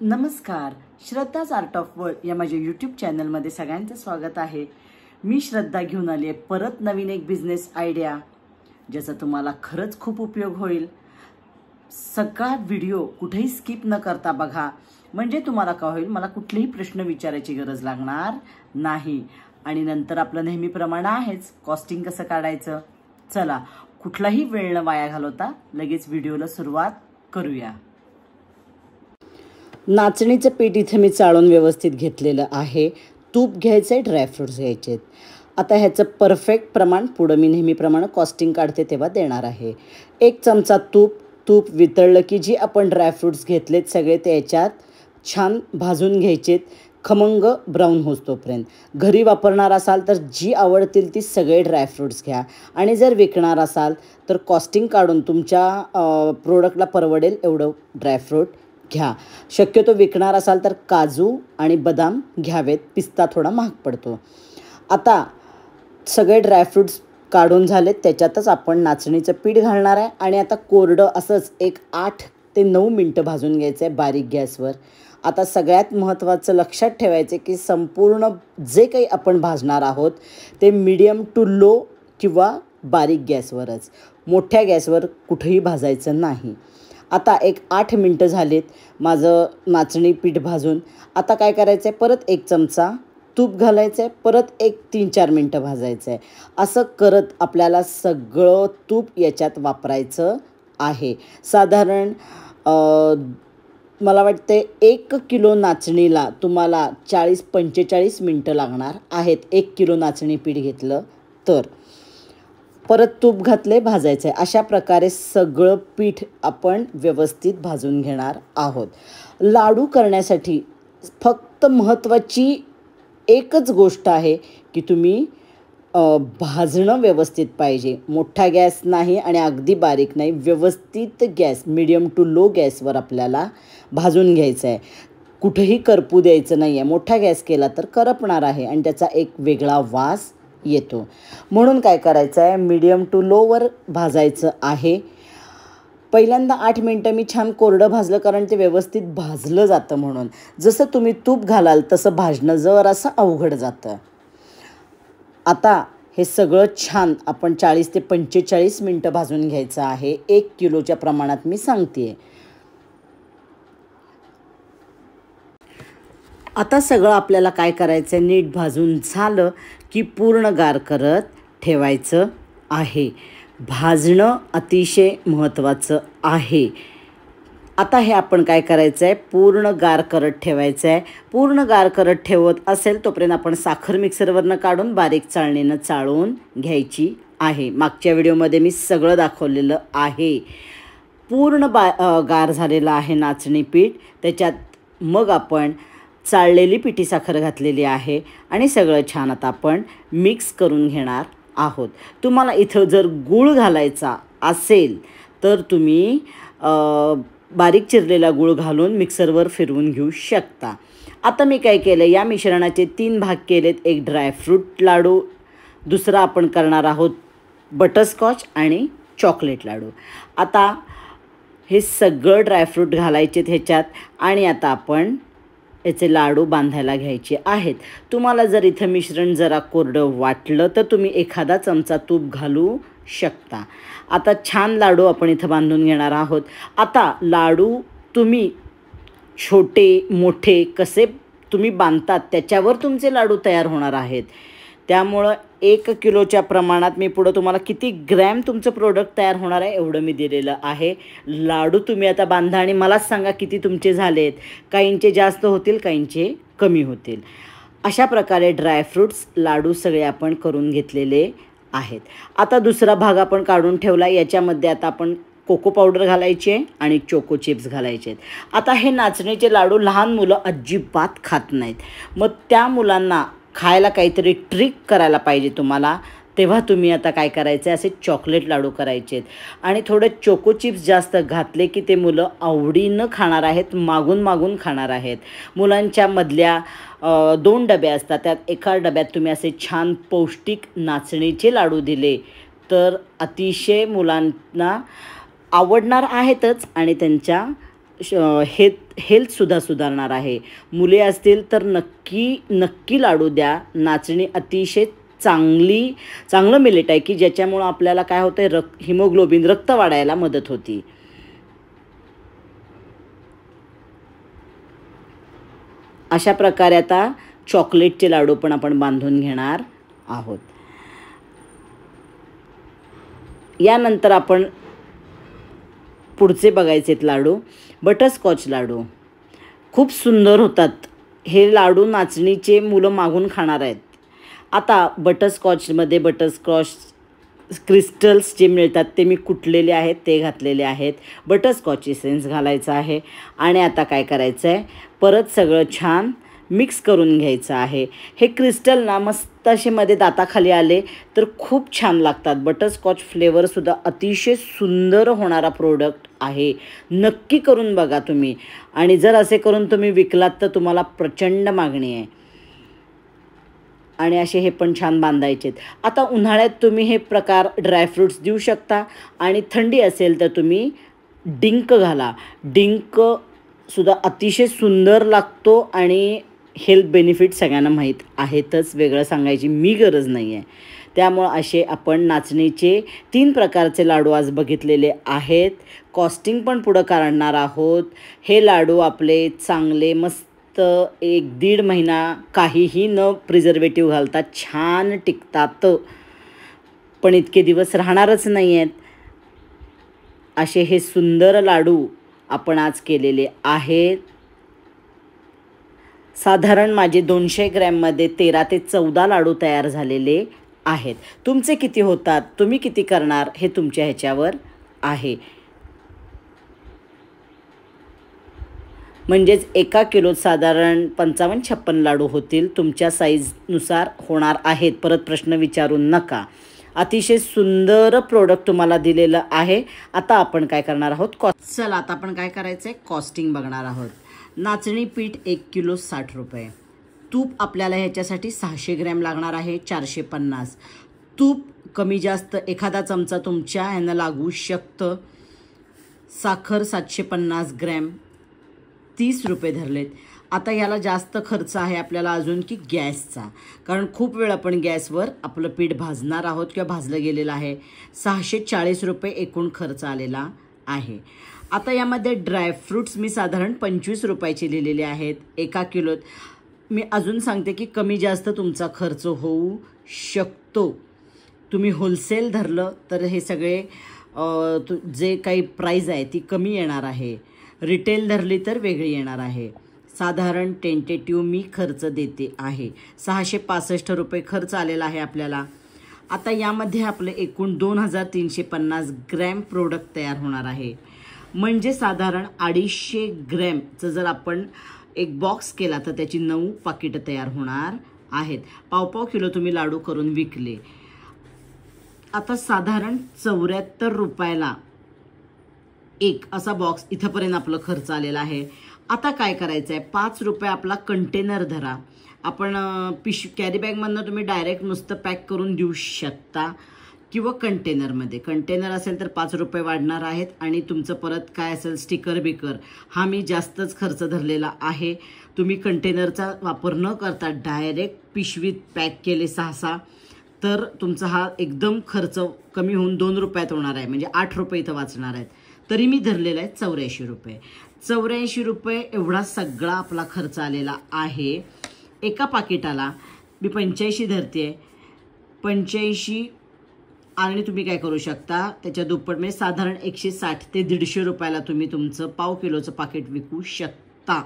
नमस्कार, श्रद्धाज art of world या माझ्या यूट्यूब चॅनलमध्ये सगळ्यांचं स्वागत आहे। मी श्रद्धा घेऊन आली आहे परत नवीन एक बिझनेस आयडिया ज्याचा तुम्हाला खरंच खूप उपयोग होईल। सगळा व्हिडिओ कुठेही स्किप न करता बघा, म्हणजे तुम्हाला काय होईल, मला कुठलेही प्रश्न विचारायची गरज लागणार नाही। आणि नंतर आपलं नेहमीप्रमाणे आहेच कॉस्टिंग कसं काढायचं। चला, कुठलाही वेळ न वाया घालवता लगेच व्हिडिओला सुरुवात करूया। नाचणीचं पीठ इथे मी चाळून व्यवस्थित घेतलेलं आहे। तूप घ्यायचं आहे, ड्रायफ्रुट्स घ्यायचे आहेत। आता ह्याचं परफेक्ट प्रमाण पुढं मी नेहमीप्रमाणे कॉस्टिंग काढते तेव्हा देणार आहे। 1 चमचा तूप वितळलं की जी आपण ड्रायफ्रुट्स घेतलेत सगळे ते याच्यात छान भाजून घ्यायचेत, खमंग ब्राऊन होतोपर्यंत। घरी वापरणार असाल तर जी आवडतील ती सगळे ड्रायफ्रुट्स घ्या, आणि जर विकणार असाल तर कॉस्टिंग काढून तुमच्या प्रोडक्टला परवडेल एवढं ड्रायफ्रूट घ्या। शक्यतो विकणार असाल तर काजू आणि बदाम घ्यावेत, पिस्ता थोडा महाग पडतो। आता सगळे ड्रायफ्रुट्स काढून झालेत, त्याच्यातच आपण नाचणीचं पीठ घालणार आहे आणि आता कोरडं असंच एक 8 ते 9 मिनटं भाजून घ्यायचं आहे बारीक गॅसवर। आता सगळ्यात महत्त्वाचं लक्षात ठेवायचं की संपूर्ण जे काही आपण भाजणार आहोत ते मीडियम टू लो किंवा बारीक गॅसवरच, मोठ्या गॅसवर कुठेही भाजायचं नाही। आता एक 8 मिनटं झालेत माझं नाचणी पीठ भाजून। आता काय करायचं आहे, परत 1 चमचा तूप घालायचं आहे, परत एक 3-4 मिनटं भाजायचं आहे। असं करत आपल्याला सगळं तूप याच्यात वापरायचं आहे। साधारण मला वाटते 1 किलो नाचणीला तुम्हाला 40-45 मिनटं लागणार आहेत, 1 किलो नाचणी पीठ घेतलं तर। परत तूप घातले, भाजायचं आहे। अशा प्रकारे सगळं पीठ आपण व्यवस्थित भाजून घेणार आहोत। लाडू करण्यासाठी फक्त महत्त्वाची एकच गोष्ट आहे की तुम्ही भाजणं व्यवस्थित पाहिजे। मोठा गॅस नाही आणि अगदी बारीक नाही, व्यवस्थित गॅस मीडियम टू लो गॅसवर आपल्याला भाजून घ्यायचं आहे। कुठेही करपू द्यायचं नाही आहे, मोठा गॅस केला तर करपणार आहे आणि त्याचा एक वेगळा वास येतो। म्हणून काय करायचं आहे, मीडियम टू लोवर भाजायचं आहे। पहिल्यांदा 8 मिनटं मी छान कोरडं भाजलं, कारण ते व्यवस्थित भाजलं जातं म्हणून। जसं तुम्ही तूप घालाल तसं भाजणं जरासं अवघड जातं। आता हे सगळं छान आपण 40 ते 45 मिनटं भाजून घ्यायचं आहे। 1 किलोच्या प्रमाणात मी सांगते। आता सगळं आपल्याला काय करायचं आहे, नीट भाजून झालं की पूर्ण गार करत ठेवायचं आहे। भाजणं अतिशय महत्त्वाचं आहे। आता हे आपण काय करायचं आहे, पूर्ण गार करत ठेवायचं आहे। पूर्ण गार करत ठेवत असेल तोपर्यंत आपण साखर मिक्सरवरनं काढून बारीक चाळणीनं चाळून घ्यायची आहे। मागच्या व्हिडिओमध्ये मी सगळं दाखवलेलं आहे। पूर्ण गार झालेलं आहे नाचणी पीठ, त्याच्यात मग आपण चाळलेली पिठी साखर घातलेली आहे आणि सगळं छान आता आपण मिक्स करून घेणार आहोत। तुम्हाला इथं जर गूळ घालायचा असेल तर तुम्ही बारीक चिरलेला गूळ घालून मिक्सरवर फिरवून घेऊ शकता। आता मी काय केलं, या मिश्रणाचे 3 भाग केलेत। एक ड्रायफ्रूट लाडू, दुसरा आपण करणार आहोत बटरस्कॉच आणि चॉकलेट लाडू। आता हे सगळं ड्रायफ्रूट घालायचे ह्याच्यात आणि आता आपण याचे लाडू बांधायला घ्यायचे आहेत। तुम्हाला जर इथं मिश्रण जरा कोरडं वाटलं तर तुम्ही एखादा चमचा तूप घालू शकता। आता छान लाडू आपण इथं बांधून घेणार आहोत। आता लाडू तुम्ही छोटे मोठे कसे तुम्ही बांधतात त्याच्यावर तुमचे लाडू तयार होणार आहेत। त्यामुळं 1 किलोच्या प्रमाणात मी पुढं तुम्हाला किती ग्रॅम तुमचं प्रोडक्ट तयार होणार आहे एवढं मी दिलेलं आहे। लाडू तुम्ही आता बांधा आणि मलाच सांगा किती तुमचे झालेत। काहींचे जास्त होतील, काहींचे कमी होतील। अशा प्रकारे ड्रायफ्रूट्स लाडू सगळे आपण करून घेतलेले आहेत। आता दुसरा भाग आपण काढून ठेवला, याच्यामध्ये आता आपण कोको पावडर घालायची आहे आणि चोको चिप्स घालायचे आहेत। आता हे नाचणीचे लाडू लहान मुलं अजिबात खात नाहीत, मग त्या मुलांना खायला काहीतरी ट्रिक करायला पाहिजे तुम्हाला। तेव्हा तुम्ही आता काय करायचं आहे, असे चॉकलेट लाडू करायचे आहेत आणि थोडे चोको चिप्स जास्त घातले की ते मुलं आवडीनं खाणार आहेत, मागून मागून खाणार आहेत। मुलांच्या मधल्या 2 डबे असतात, त्यात एका डब्यात तुम्ही असे छान पौष्टिक नाचणीचे लाडू दिले तर अतिशय मुलांना आवडणार आहेतच आणि त्यांच्या हेल्थसुद्धा सुधारणार आहे. मुले असतील तर नक्की लाडू द्या. नाचणी अतिशय चांगलं मिलेट आहे की ज्याच्यामुळं आपल्याला काय होतं, हिमोग्लोबिन रक्त वाढायला मदत होती. अशा प्रकारे आता चॉकलेटचे लाडू पण आपण बांधून घेणार आहोत. यानंतर आपण पुढचे बघायचेत लाडू. बटरस्कॉच लाडू खूप सुंदर होतात. हे लाडू नाचणीचे मुलं मागून खाणार आहेत. आता बटरस्कॉच क्रिस्टल्स जे मिळतात ते मी कुटलेले आहेत, ते घातलेले आहेत. बटरस्कॉच इसेन्स घालायचं आहे आणि आता काय करायचं आहे, परत सगळं छान मिक्स करून घ्यायचं आहे. हे क्रिस्टल ना मस्त असे मध्ये दाताखाली आले तर खूप छान लागतात. बटरस्कॉच फ्लेवरसुद्धा अतिशय सुंदर होणारा प्रोडक्ट आहे. नक्की करून बघा तुम्ही. आणि जर असे करून तुम्ही विकलात तर तुम्हाला प्रचंड मागणी आहे. आणि असे हे पण छान बांधायचेत. आता उन्हाळ्यात तुम्ही हे प्रकार ड्रायफ्रूट्स देऊ शकता आणि थंडी असेल तर तुम्ही डिंक घाला. डिंकसुद्धा अतिशय सुंदर लागतो आणि हेल्थ बेनिफिट सगळ्यांना माहीत आहेतच, वेगळं सांगायची मी गरज नाही आहे. त्यामुळं असे आपण नाचणीचे 3 प्रकारचे लाडू आज बघितलेले आहेत. कॉस्टिंग पण पुढं काढणार आहोत. हे लाडू आपले चांगले मस्त 1-1.5 महिना काहीही न प्रिझर्वेटिव्ह घालता छान टिकतात, पण इतके दिवस राहणारच नाही आहेत. असे हे सुंदर लाडू आपण आज केलेले आहेत. साधारण माझे 200 ग्रॅममध्ये 13 ते 14 लाडू तयार झालेले आहेत. तुमचे किती होतात, तुम्ही किती करणार हे तुमच्या ह्याच्यावर आहे. म्हणजेच 1 किलोत साधारण 55-56 लाडू होतील. तुमच्या साईजनुसार होणार आहेत. परत प्रश्न विचारू नका. अतिशय सुंदर प्रोडक्ट तुम्हाला दिलेलं आहे. आता आपण काय करणार आहोत, चला आता आपण काय करायचं आहे, कॉस्टिंग बघणार आहोत. नाचणी पीठ 1 किलो 60 रुपये. तूप आपल्याला ह्याच्यासाठी 600 ग्रॅम लागणार आहे, 450. तूप कमी जास्त एखादा चमचा तुमच्या ह्यानं लागू शकतं. साखर 750 ग्रॅम, 30 रुपये धरलेत. आता याला जास्त खर्च आहे आपल्याला अजून की गॅसचा, कारण खूप वेळ आपण गॅसवर आपलं पीठ भाजणार आहोत किंवा भाजलं गेलेलं आहे. 640 रुपये एकूण खर्च आलेला आहे. आता यामध्ये ड्रायफ्रूट्स मी साधारण 25 रुपयाचे लिहिलेले आहेत 1 किलोत. मी अजून सांगते की कमी जास्त तुमचा खर्च होऊ शकतो. तुम्ही होलसेल धरलं तर हे सगळे जे काही प्राईज आहे ती कमी येणार आहे. रिटेल धरली तर वेगळी येणार आहे. साधारण टेंटेटिव्ह मी खर्च देते आहे. 665 रुपये खर्च आलेला आहे आपल्याला. आता यामध्ये आपलं एकूण 2350 ग्रॅम प्रोडक्ट तयार होणार आहे. म्हणजे साधारण 250 ग्रॅमचं जर आपण एक बॉक्स केला तर त्याची 9 पाकिटं तयार होणार आहेत. पाव किलो तुम्ही लाडू करून विकले. आता साधारण 74 रुपयाला एक असा बॉक्स इथंपर्यंत आपलं खर्च आलेला आहे. आता काय करायचं आहे, 5 रुपये आपला कंटेनर धरा. आपण कॅरी बॅगमधनं तुम्ही डायरेक्ट नुसतं पॅक करून देऊ शकता किंवा कंटेनरमध्ये. कंटेनर असेल तर 5 रुपये वाढणार आहेत आणि तुमचं परत काय असेल स्टिकर बिकर हा मी जास्तच खर्च धरलेला आहे. तुम्ही कंटेनरचा वापर न करता डायरेक्ट पिशवीत पॅक केले 6 तर तुमचा हा एकदम खर्च कमी होऊन 2 रुपयात होणार आहे. म्हणजे 8 रुपये इथं वाचणार आहेत. तरी मी धरलेला आहे 84 रुपये. 84 रुपये एवढा सगळा आपला खर्च आलेला आहे. एका पाकिटाला मी 85 धरते. 85 आणि तुम्ही काय करू शकता त्याच्या दुप्पट म्हणजे साधारण 160 ते 150 रुपयाला तुम्ही तुमचं पाव किलोचं पाकिट विकू शकता.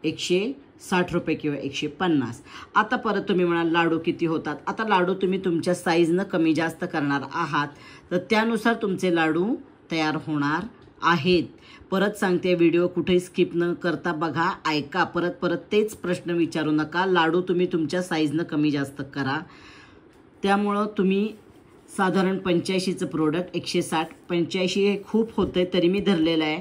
160 रुपये किंवा 150. आता परत तुम्ही म्हणाल लाडू किती होतात. आता लाडू तुम्ही तुमच्या साईजनं कमी जास्त करणार आहात तर त्यानुसार तुमचे लाडू तयार होणार आहेत. परत सांगते, व्हिडिओ कुठेही स्किप न करता बघा, ऐका. परत तेच प्रश्न विचारू नका. लाडू तुम्ही तुमच्या साईजनं कमी जास्त करा. त्यामुळं तुम्ही साधारण 85चं प्रोडक्ट 160, 85 हे खूप होते तरी मी धरलेलं आहे.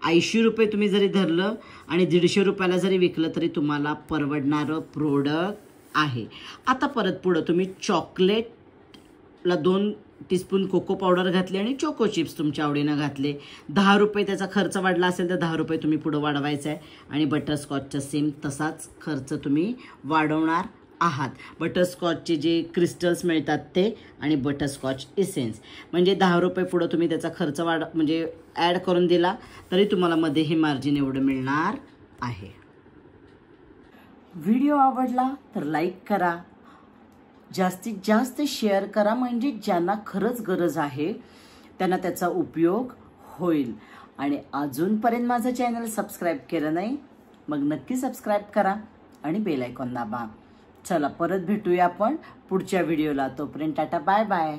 80 रुपये तुम्ही जरी धरलं आणि 150 रुपयाला जरी विकलं तरी तुम्हाला परवडणारं प्रोडक्ट आहे. आता परत पुढं तुम्ही चॉकलेटला 2 टीस्पून कोको पावडर घातली आणि चोको चिप्स तुमच्या आवडीनं घातले. 10 रुपये त्याचा खर्च वाढला असेल तर 10 रुपये तुम्ही पुढं वाढवायचा आहे. आणि बटरस्कॉचचा सेम तसाच खर्च तुम्ही वाढवणार आहात. बटरस्कॉचचे जे क्रिस्टल्स मिळतात ते आणि बटरस्कॉच इसेन्स म्हणजे 10 रुपये पुढं तुम्ही त्याचा खर्च म्हणजे ॲड करून दिला तरी तुम्हाला मध्ये हे मार्जिन एवढं मिळणार आहे. व्हिडिओ आवडला तर लाईक करा, जास्तीत जास्त शेअर करा म्हणजे ज्यांना खरंच गरज आहे त्यांना त्याचा उपयोग होईल. आणि अजूनपर्यंत माझं चॅनल सबस्क्राईब केलं नाही मग नक्की सबस्क्राईब करा आणि बेल आयकॉन दाबा. चला परत भेटूया आपण पुढच्या व्हिडिओला. तोपर्यंत टाटा बाय बाय.